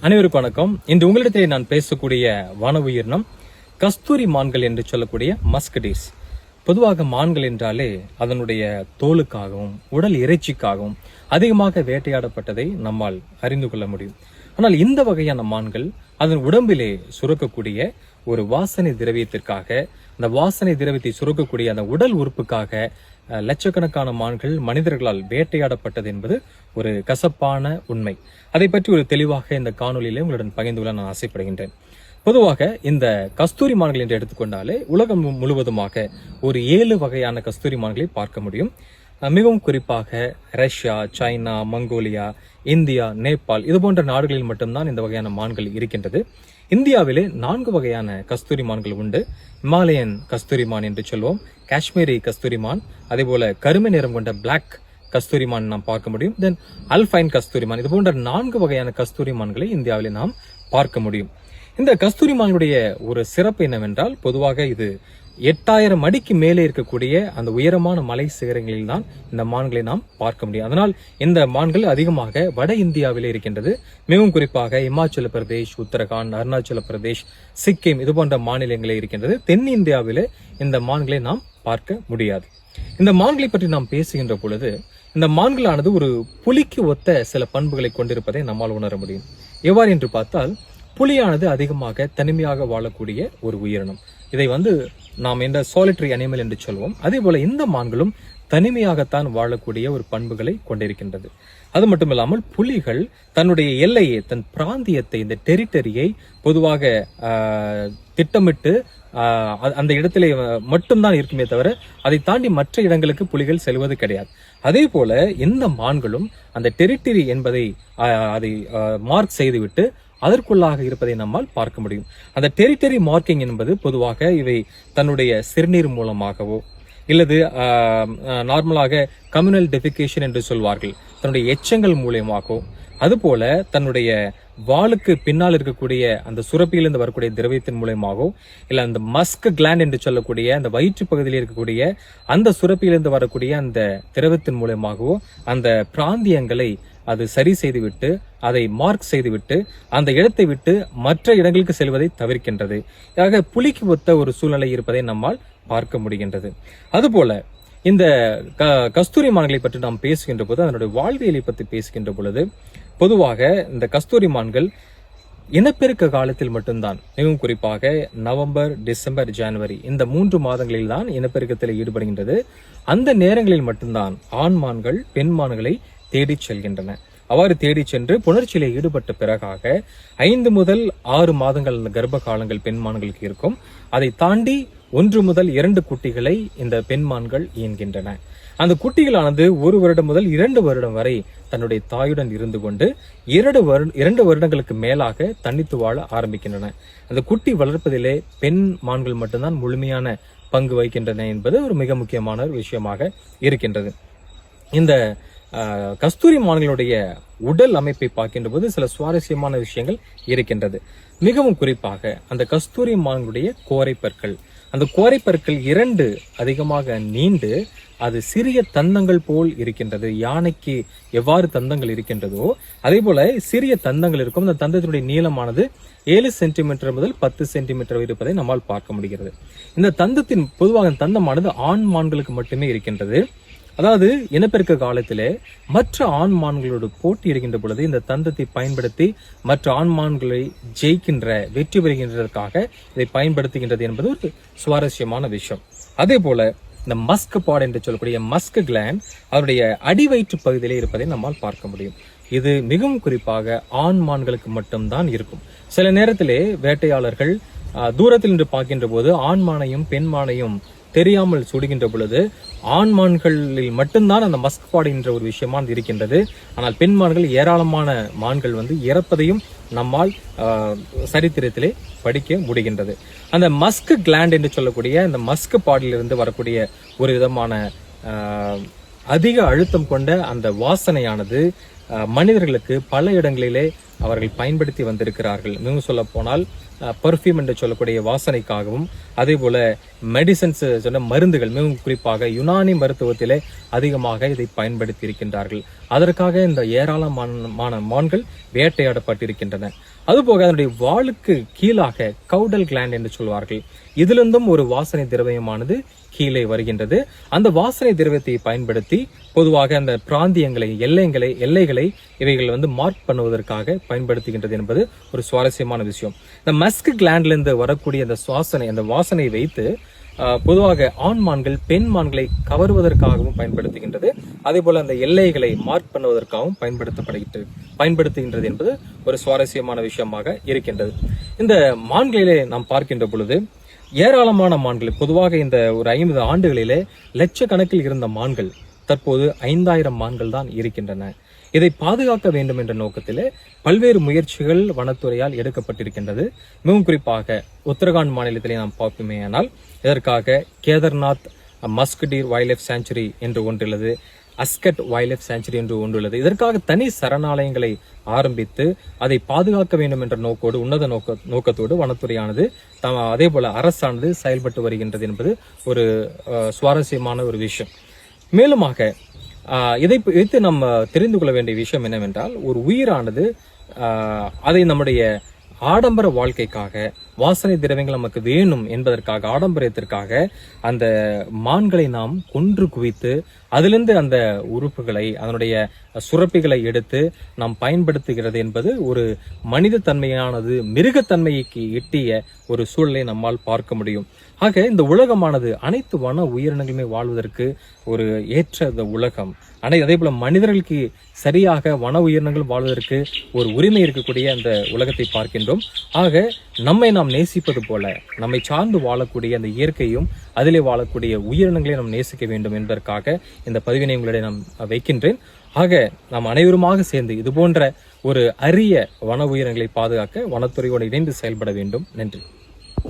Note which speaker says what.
Speaker 1: அனைவருக்கும் வணக்கம். இன்று உங்களிடத்திலே நான் பேசக்கூடிய வன உயிரினம் கஸ்தூரி மான்கள் என்று சொல்லக்கூடிய மஸ்கடீஸ். பொதுவாக மான்கள் என்றாலே அதனுடைய தோலுக்காகவும் உடல் இறைச்சிக்காகவும் அதிகமாக வேட்டையாடப்பட்டதை நம்மால் அறிந்து கொள்ள முடியும். ஆனால் இந்த வகையான மான்கள் அதன் உடம்பிலே சுரக்கக்கூடிய ஒரு வாசனை திரவியத்திற்காக, அந்த வாசனை திரவியத்தை சுரக்கக்கூடிய அந்த உடல் உறுப்புக்காக லட்சக்கணக்கான மான்கள் மனிதர்களால் வேட்டையாடப்பட்டது என்பது ஒரு கசப்பான உண்மை. அதை பற்றி ஒரு தெளிவாக இந்த காணொலியிலே உங்களுடன் பகிர்ந்து கொள்ள நான் ஆசைப்படுகின்றேன். பொதுவாக இந்த கஸ்தூரி மான்கள் என்று எடுத்துக்கொண்டாலே உலகம் முழுவதுமாக ஒரு 7 வகையான கஸ்தூரி மான்களை பார்க்க முடியும். மிகவும் குறிப்பாக Russia, China, Mongolia, India, Nepal இது போன்ற நாடுகளில் மட்டும்தான் இந்த வகையான மான்கள் இருக்கின்றது. இந்தியாவிலே 4 வகையான கஸ்தூரி மான்கள் உண்டு. இமாலயன் கஸ்தூரி மான் என்று சொல்வோம், காஷ்மீரி கஸ்தூரி மான், அதே போல கருமை நிறம் கொண்ட பிளாக் கஸ்தூரி மான் நாம் பார்க்க முடியும். தென் அல்பைன் கஸ்தூரி மான், இது போன்ற 4 வகையான கஸ்தூரி மான்களை இந்தியாவிலே நாம் பார்க்க முடியும். இந்த கஸ்தூரி மான்களுடைய ஒரு சிறப்பு என்னவென்றால், பொதுவாக இது 8000 அடிக்கு மேலே இருக்கக்கூடிய அந்த உயரமான மலை சிகரங்களில் தான் இந்த மான்களை நாம் பார்க்க முடியும். அதனால் இந்த மான்கள் அதிகமாக வட இந்தியாவிலே இருக்கின்றது. மிகவும் குறிப்பாக இமாச்சல பிரதேஷ், உத்தரகாண்ட், அருணாச்சல பிரதேஷ், சிக்கிம் இது போன்ற மாநிலங்களே இருக்கின்றது. தென் இந்தியாவிலே இந்த மான்களை நாம் பார்க்க முடியாது. இந்த மான்களை பற்றி நாம் பேசுகின்ற பொழுது இந்த மான்களானது ஒரு புலிக்கு ஒத்த சில பண்புகளை கொண்டிருப்பதை நம்மால் உணர முடியும். எவ்வாறு என்று பார்த்தால், புலியானது அதிகமாக தனிமையாக வாழக்கூடிய ஒரு உயிரினம். இதை நாம் இந்த சாலிட்டரி அனிமல் என்று சொல்வோம். அதே போல இந்த மான்களும் தனிமையாகத்தான் வாழக்கூடிய ஒரு பண்புகளை கொண்டிருக்கின்றது. அது மட்டுமில்லாமல் புலிகள் தன்னுடைய எல்லையை, தன் பிராந்தியத்தை, இந்த டெரிட்டரியை பொதுவாக திட்டமிட்டு அந்த இடத்திலே மட்டும்தான் இருக்குமே தவிர அதை தாண்டி மற்ற இடங்களுக்கு புலிகள் செல்வது கிடையாது. அதே போல இந்த மான்களும் அந்த டெரிட்டரி என்பதை அதை மார்க் செய்துவிட்டு அதற்குள்ளாக இருப்பதை நம்மால் பார்க்க முடியும். அந்த டெரிட்டரி மார்க்கிங் என்பது பொதுவாக இவை தன்னுடைய சிறுநீர் மூலமாகவோ இல்லது நார்மலாக கம்யூனல் டெஃபிகேஷன் என்று சொல்வார்கள், தன்னுடைய எச்சங்கள் மூலமாகவோ, அதுபோல தன்னுடைய வாளுக்கு பின்னால் இருக்கக்கூடிய அந்த சுரப்பியிலிருந்து வரக்கூடிய திரவியத்தின் மூலமாகவோ இல்ல அந்த மஸ்க் கிளாண்ட் என்று சொல்லக்கூடிய அந்த வயிற்று பகுதியில் இருக்கக்கூடிய அந்த சுரப்பியிலிருந்து வரக்கூடிய அந்த திரவத்தின் மூலமாகவோ அந்த பிராந்தியங்களை அது சரி செய்துவிட்டு அதை மார்க் செய்துவிட்டு அந்த இடத்தை விட்டு மற்ற இடங்களுக்கு செல்வதை தவிர்க்கின்றது. ஆக புலிக்கு ஒத்த ஒரு சூழ்நிலை இருப்பதை நம்மால் பார்க்க முடிகின்றது. அதுபோல இந்த கஸ்தூரி மான்களை பற்றி நாம் பேசுகின்ற போது, அதனுடைய வாழ்வியலை பற்றி பேசுகின்ற பொழுது, பொதுவாக இந்த கஸ்தூரி மான்கள் இனப்பெருக்க காலத்தில் மட்டும்தான், மிகவும் குறிப்பாக நவம்பர், டிசம்பர், ஜனவரி இந்த 3 மாதங்களில் தான் இனப்பெருக்கத்தில் ஈடுபடுகின்றது. அந்த நேரங்களில் மட்டும்தான் ஆண் மான்கள் பெண் மான்களை தேடி செல்கின்றன. அவ்வாறு தேடி சென்று புணர்ச்சியிலே ஈடுபட்ட பிறகாக 5 முதல் 6 மாதங்கள் அந்த கர்ப்ப காலங்கள் பெண் மான்களுக்கு இருக்கும். அதை தாண்டி 1 முதல் 2 குட்டிகளை இந்த பெண் மான்கள் ஈன்கின்றன. அந்த குட்டிகளானது 1 வருடம் முதல் 2 வருடம் வரை தன்னுடைய தாயுடன் இருந்து கொண்டு 2 வருடங்களுக்கு மேலாக தனித்து வாழ ஆரம்பிக்கின்றன. அந்த குட்டி வளர்ப்பதிலே பெண் மான்கள் மட்டும்தான் முழுமையான பங்கு வகிக்கின்றன என்பது ஒரு மிக முக்கியமான ஒரு விஷயமாக இருக்கின்றது. இந்த கஸ்தூரி மான்களுடைய உடல் அமைப்பை பார்க்கின்ற போது சில சுவாரஸ்யமான விஷயங்கள் இருக்கின்றது. மிகவும் குறிப்பாக அந்த கஸ்தூரி மான்களுடைய கோரைப்பற்கள், அந்த கோரைப்பற்கள் 2 அதிகமாக நீண்டு அது சிறிய தந்தங்கள் போல் இருக்கின்றது. யானைக்கு எவ்வாறு தந்தங்கள் இருக்கின்றதோ அதே போல சிறிய தந்தங்கள் இருக்கும். அந்த தந்தத்தினுடைய நீளமானது 7 சென்டிமீட்டர் முதல் 10 சென்டிமீட்டர் இருப்பதை நம்மால் பார்க்க முடிகிறது. இந்த தந்தத்தின் பொதுவாக தந்தமானது ஆண் மான்களுக்கு மட்டுமே இருக்கின்றது. அதாவது இனப்பெருக்க காலத்திலே மற்ற ஆண் மான்களோடு போட்டி இருக்கின்ற பொழுது இந்த தந்தத்தை பயன்படுத்தி மற்ற ஆண் மான்களை ஜெயிக்கின்ற, வெற்றி பெறுகின்றதற்காக இதை பயன்படுத்துகின்றது என்பது ஒரு சுவாரஸ்யமான விஷயம். அதே போல இந்த மஸ்க் பாட் என்று சொல்லக்கூடிய மஸ்க் கிளாண்ட் அதனுடைய அடிவயிற்று பகுதியிலே இருப்பதை நம்மால் பார்க்க முடியும். இது மிகவும் குறிப்பாக ஆண் மான்களுக்கு மட்டும்தான் இருக்கும். சில நேரத்திலே வேட்டையாளர்கள் தூரத்தில் நின்று பார்க்கின்ற போது ஆண் மானையும் பெண் மானையும் தெரியாமல் சுடுகின்ற பொழுது ஆண் மான்களில் மட்டும்தான் அந்த மஸ்க் பாட் என்ற ஒரு விஷயமானது இருக்கின்றது. ஆனால் பெண் மான்கள், ஏராளமான மான்கள் இறப்பதையும் நம்மால் சரித்திரத்திலே படிக்க முடிகின்றது. அந்த மஸ்க் கிளாண்ட் என்று சொல்லக்கூடிய அந்த மஸ்க் பாடிலிருந்து வரக்கூடிய ஒரு விதமான அதிக அழுத்தம் கொண்ட அந்த வாசனையானது மனிதர்களுக்கு பல இடங்களிலே அவர்கள் பயன்படுத்தி வந்திருக்கிறார்கள். மிகவும் சொல்ல போனால் பர்ஃப்யூம் என்று சொல்லக்கூடிய வாசனைக்காகவும், அதே போல மெடிசன்ஸ் சொன்ன மருந்துகள், மிகவும் குறிப்பாக யுனானி மருத்துவத்திலே அதிகமாக இதை பயன்படுத்தி இருக்கின்றார்கள். அதற்காக இந்த ஏராளமான மான்கள் வேட்டையாடப்பட்டிருக்கின்றன. அதுபோக அதனுடைய வாளுக்கு கீழாக கவுடல் கிளாண்ட் என்று சொல்வார்கள், இதிலிருந்தும் ஒரு வாசனை திரவியமானது கீழே வருகின்றது. அந்த வாசனை திரவியத்தை பயன்படுத்தி பொதுவாக அந்த பிராந்தியங்களை, எல்லைகளை இவைகள் மார்க் பண்ணுவதற்காக பயன்படுத்துகின்றது என்பது ஒரு சுவாரஸ்யமான விஷயம். இந்த மஸ்க் கிளாண்ட்ல இருந்து வரக்கூடிய அந்த வாசனை வைத்து பொதுவாக ஆண் மான்கள் பெண் மான்களை கவருவதற்காகவும் பயன்படுத்துகின்றது. அதே போல அந்த எல்லைகளை மார்க் பண்ணுவதற்காகவும் பயன்படுத்துகின்றது என்பது ஒரு சுவாரஸ்யமான விஷயமாக இருக்கின்றது. இந்த மான்களிலே நாம் பார்க்கின்ற பொழுது ஏராளமான மான்கள், பொதுவாக இந்த ஒரு 50 ஆண்டுகளிலே லட்சக்கணக்கில் இருந்த மான்கள் தற்போது 5000 மான்கள் தான் இருக்கின்றன. இதை பாதுகாக்க வேண்டும் என்ற நோக்கத்திலே பல்வேறு முயற்சிகள் வனத்துறையால் எடுக்கப்பட்டிருக்கின்றது. மிகவும் குறிப்பாக உத்தரகாண்ட் மாநிலத்திலே நாம் பார்ப்போமேயானால் இதற்காக Kedarnath Musk deer wild life sanctuary என்று ஒன்றுள்ளது, அஸ்கட் வைல்ட் லைஃப் சாங்சுரி என்று ஒன்றுள்ளது. இதற்காக தனி சரணாலயங்களை ஆரம்பித்து அதை பாதுகாக்க வேண்டும் என்ற உன்னத நோக்கத்தோடு வனத்துறையானது அதே போல அரசானது செயல்பட்டு வருகின்றது என்பது ஒரு சுவாரஸ்யமான ஒரு விஷயம். மேலுமாக இதை வைத்து நம்ம தெரிந்து கொள்ள வேண்டிய விஷயம் என்னவென்றால், ஒரு உயிரானது அதை நம்முடைய ஆடம்பர வாழ்க்கைக்காக, வாசனை திரவியங்கள் நமக்கு வேணும் என்பதற்காக, ஆடம்பரத்திற்காக அந்த மான்களை நாம் கொன்று குவித்து அதிலிருந்து அந்த உறுப்புகளை, அதனுடைய சுரப்பிகளை எடுத்து நாம் பயன்படுத்துகிறது என்பது ஒரு மனித தன்மையானது மிருகத்தன்மைக்கு எட்டிய ஒரு சூழலை நம்மால் பார்க்க முடியும். ஆக இந்த உலகமானது அனைத்து வன உயிரினங்களுமே வாழ்வதற்கு ஒரு ஏற்ற உலகம். அதே போல மனிதர்களுக்கு சரியாக வன உயிரினங்கள் வாழ்வதற்கு ஒரு உரிமை இருக்கக்கூடிய அந்த உலகத்தை பார்க்கின்றோம். ஆக நம்மை நாம் நேசிப்பது போல நம்மை சார்ந்து வாழக்கூடிய அந்த இயற்கையும் அதிலே வாழக்கூடிய உயிரினங்களை நாம் நேசிக்க வேண்டும் என்பதற்காக இந்த பதிவினை உங்களிடையே நான் வைக்கின்றேன். ஆக நாம் அனைவருமாக சேர்ந்து இது போன்ற ஒரு அரிய வன உயிரினங்களை பாதுகாக்க வனத்துறையோடு இணைந்து செயல்பட வேண்டும். நன்றி.